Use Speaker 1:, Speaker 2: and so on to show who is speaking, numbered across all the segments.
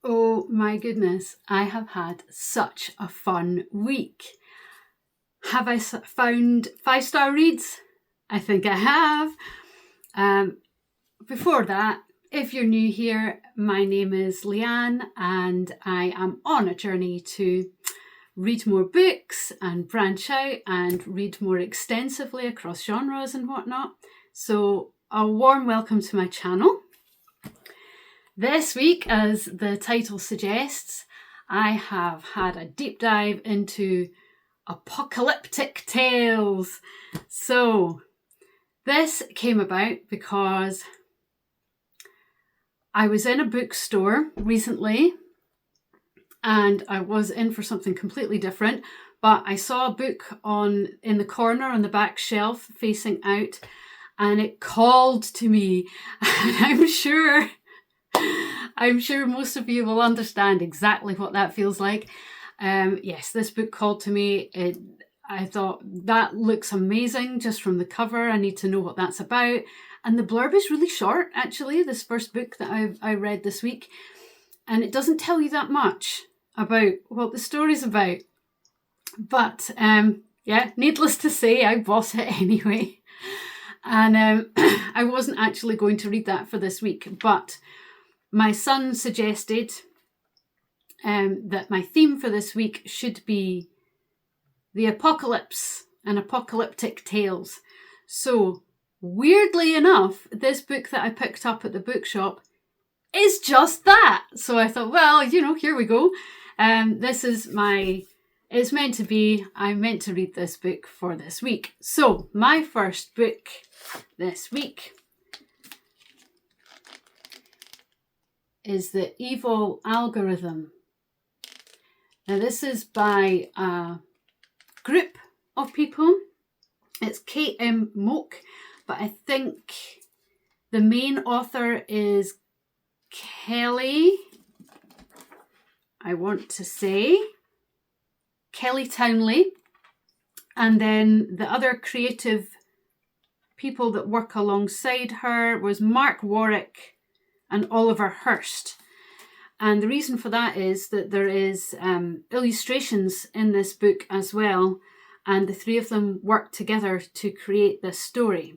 Speaker 1: Oh my goodness, I have had such a fun week. Have I found 5-star reads? I think I have. Before that, if you're new here, my name is Leanne and I am on a journey to read more books and branch out and read more extensively across genres and whatnot. So a warm welcome to my channel. This week, as the title suggests, I have had a deep dive into apocalyptic tales. So this came about because I was in a bookstore recently and I was in for something completely different, but I saw a book in the corner on the back shelf facing out and it called to me, and I'm sure most of you will understand exactly what that feels like. Yes, this book called to me. I thought, that looks amazing just from the cover. I need to know what that's about. And the blurb is really short, actually, this first book that I read this week. And it doesn't tell you that much about what the story's about. But needless to say, I bought it anyway. And I wasn't actually going to read that for this week, but my son suggested that my theme for this week should be the apocalypse and apocalyptic tales. So, weirdly enough, this book that I picked up at the bookshop is just that. So I thought, well, here we go. It's meant to be, I'm meant to read this book for this week. So, my first book this week is the Evol algorithm. Now this is by a group of people. It's K.M. Mote, but I think the main author is Kelly Townley, and then the other creative people that work alongside her was Mark Warwick and Oliver Hurst. And the reason for that is that there is illustrations in this book as well, and the three of them work together to create this story.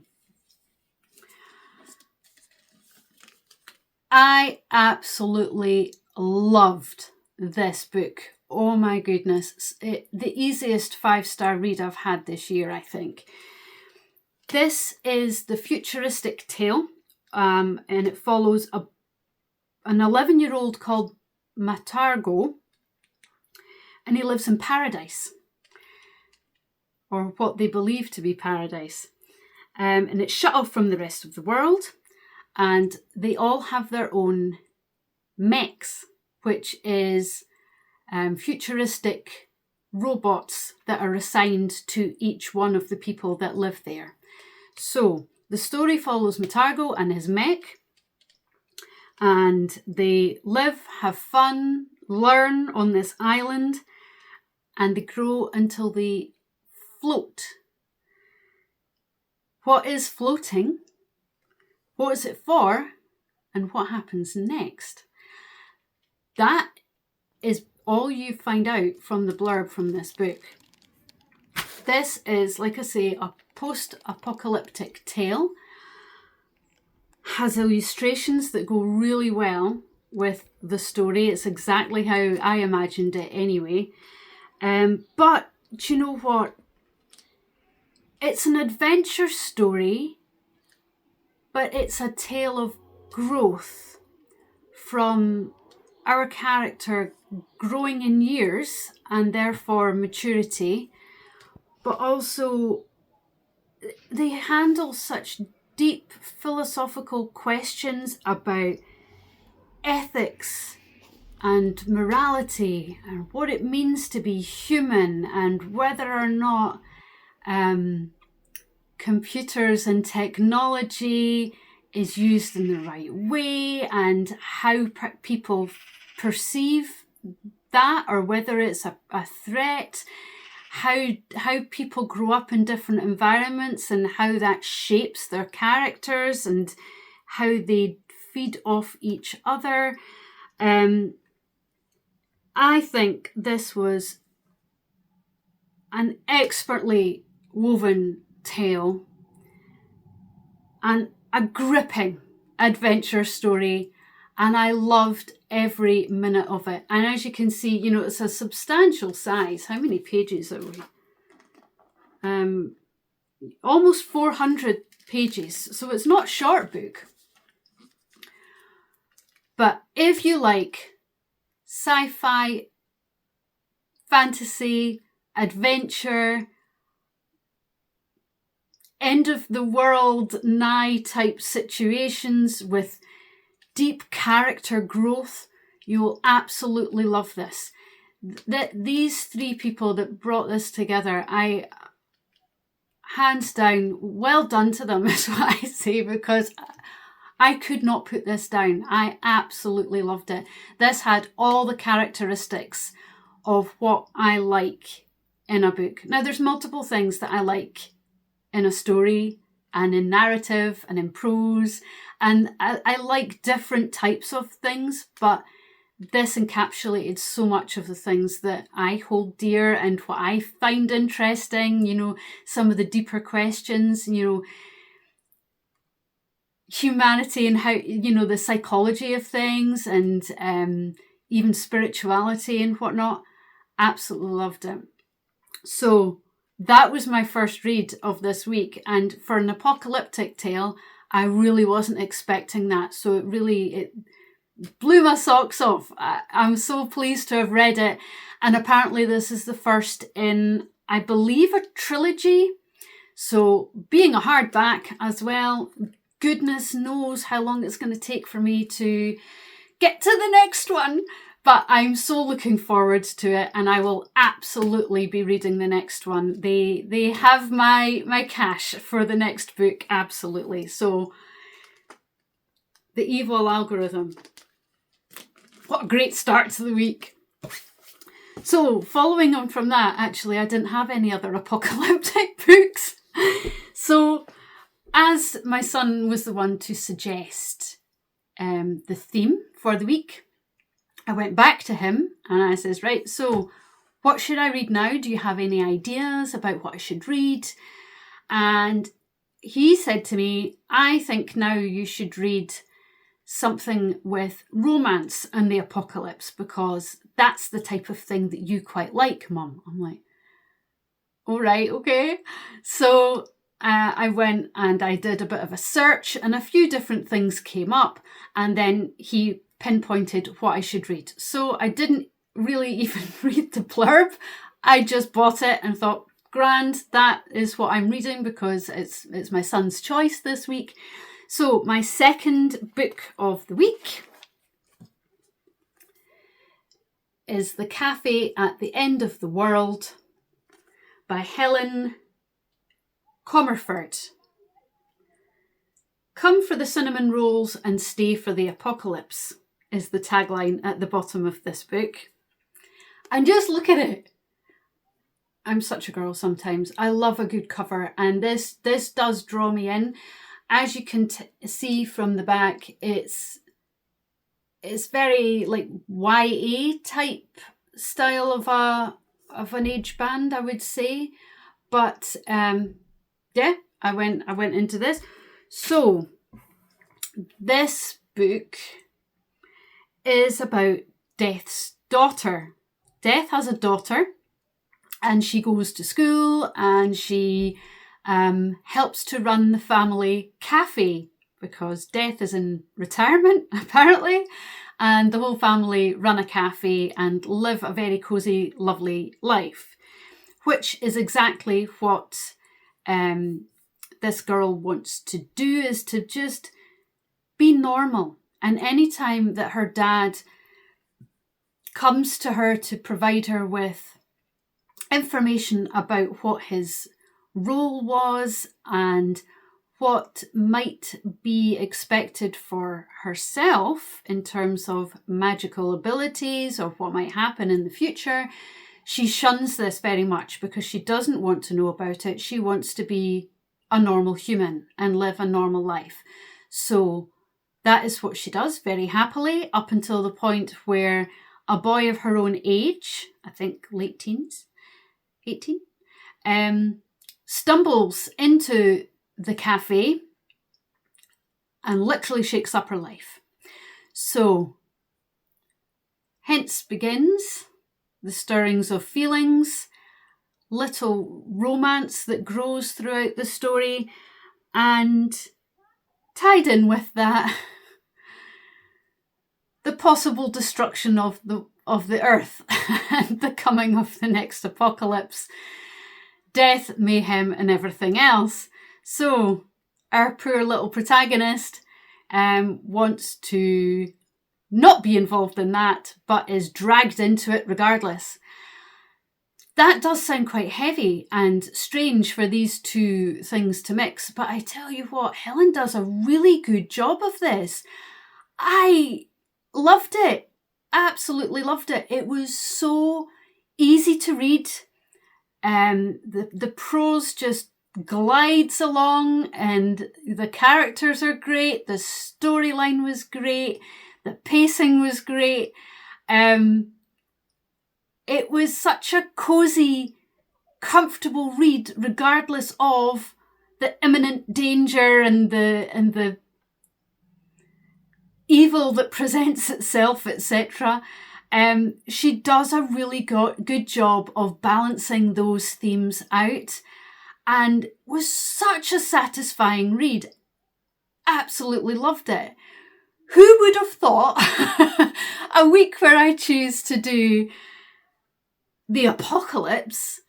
Speaker 1: I absolutely loved this book. Oh my goodness. The easiest 5-star read I've had this year, I think. This is the futuristic tale, and it follows an 11-year-old called Matargo, and he lives in paradise, or what they believe to be paradise. And it's shut off from the rest of the world, and they all have their own mechs, which is futuristic robots that are assigned to each one of the people that live there. So the story follows Matargo and his mech, and they live, have fun, learn on this island, and they grow until they float. What is floating? What is it for? And what happens next? That is all you find out from the blurb from this book. This is, like I say, a post-apocalyptic tale. Has illustrations that go really well with the story. It's exactly how I imagined it anyway. But do you know what? It's an adventure story, but it's a tale of growth from our character growing in years and therefore maturity, but also they handle such deep philosophical questions about ethics and morality and what it means to be human, and whether or not computers and technology is used in the right way, and how people perceive that, or whether it's a threat, how people grow up in different environments and how that shapes their characters and how they feed off each other. I think this was an expertly woven tale and a gripping adventure story, and I loved every minute of it. And as you can see, it's a substantial size. How many pages are we? Almost 400 pages, so it's not a short book. But if you like sci-fi, fantasy, adventure, end of the world nigh type situations with deep character growth, you will absolutely love this. These three people that brought this together, I hands down, well done to them is what I say, because I could not put this down. I absolutely loved it. This had all the characteristics of what I like in a book. Now, there's multiple things that I like in a story and in narrative and in prose, and I like different types of things, but this encapsulated so much of the things that I hold dear and what I find interesting, some of the deeper questions, humanity and how, the psychology of things, and even spirituality and whatnot. Absolutely loved it. So that was my first read of this week, and for an apocalyptic tale, I really wasn't expecting that. So it blew my socks off. I'm so pleased to have read it, and apparently this is the first in, I believe, a trilogy. So being a hardback as well, goodness knows how long it's going to take for me to get to the next one. But I'm so looking forward to it, and I will absolutely be reading the next one. They have my cash for the next book, absolutely. So the Evol algorithm. What a great start to the week. So following on from that, actually, I didn't have any other apocalyptic books. So as my son was the one to suggest the theme for the week, I went back to him and I says, right, so what should I read now? Do you have any ideas about what I should read? And he said to me, I think now you should read something with romance and the apocalypse, because that's the type of thing that you quite like, Mum. I'm like, all right, okay. So I went and I did a bit of a search, and a few different things came up, and then he pinpointed what I should read. So I didn't really even read the blurb. I just bought it and thought, grand, that is what I'm reading, because it's my son's choice this week. So my second book of the week is The Cafe at the End of the World by Helen, Comerford. Come for the cinnamon rolls and stay for the apocalypse is the tagline at the bottom of this book. And just look at it. I'm such a girl sometimes. I love a good cover, and this does draw me in. As you can see from the back, it's very like YA type style of an age band, I would say. But yeah, I went into this. So this book is about Death's daughter. Death has a daughter, and she goes to school, and she helps to run the family cafe, because Death is in retirement apparently, and the whole family run a cafe and live a very cosy, lovely life, which is exactly what this girl wants to do, is to just be normal. And anytime that her dad comes to her to provide her with information about what his role was and what might be expected for herself in terms of magical abilities or what might happen in the future, she shuns this very much because she doesn't want to know about it. She wants to be a normal human and live a normal life. So that is what she does very happily, up until the point where a boy of her own age, I think late teens, 18, stumbles into the cafe and literally shakes up her life. So, hence begins the stirrings of feelings, little romance that grows throughout the story, and tied in with that, the possible destruction of the earth and the coming of the next apocalypse, death, mayhem, and everything else. So our poor little protagonist wants to not be involved in that, but is dragged into it regardless. That does sound quite heavy and strange for these two things to mix, but I tell you what, Helen does a really good job of this. I loved it. Absolutely loved it. It was so easy to read. The prose just glides along and the characters are great. The storyline was great. The pacing was great. It was such a cozy, comfortable read, regardless of the imminent danger and the evil that presents itself, etc. She does a really good job of balancing those themes out, and was such a satisfying read. Absolutely loved it. Who would have thought a week where I choose to do the apocalypse,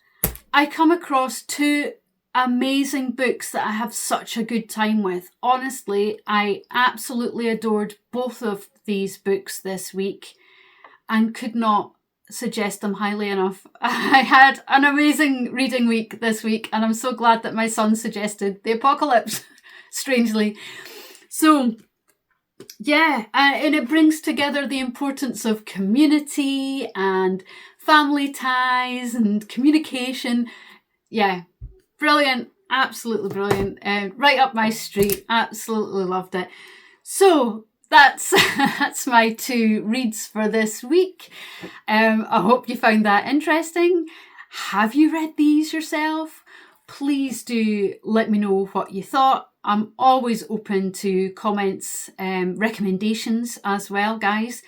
Speaker 1: I come across two amazing books that I have such a good time with. Honestly, I absolutely adored both of these books this week and could not suggest them highly enough. I had an amazing reading week this week, and I'm so glad that my son suggested the apocalypse, strangely. So, yeah, and it brings together the importance of community and family ties and communication. Yeah, brilliant, absolutely brilliant. Right up my street, absolutely loved it. So that's my two reads for this week. I hope you found that interesting. Have you read these yourself? Please do let me know what you thought. I'm always open to comments, recommendations as well, guys.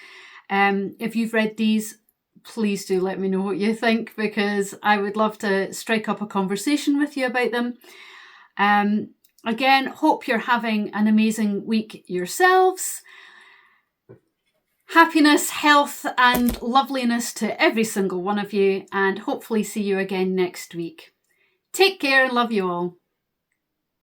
Speaker 1: If you've read these, please do let me know what you think, because I would love to strike up a conversation with you about them. Again, hope you're having an amazing week yourselves. Happiness, health, and loveliness to every single one of you, and hopefully see you again next week. Take care and love you all.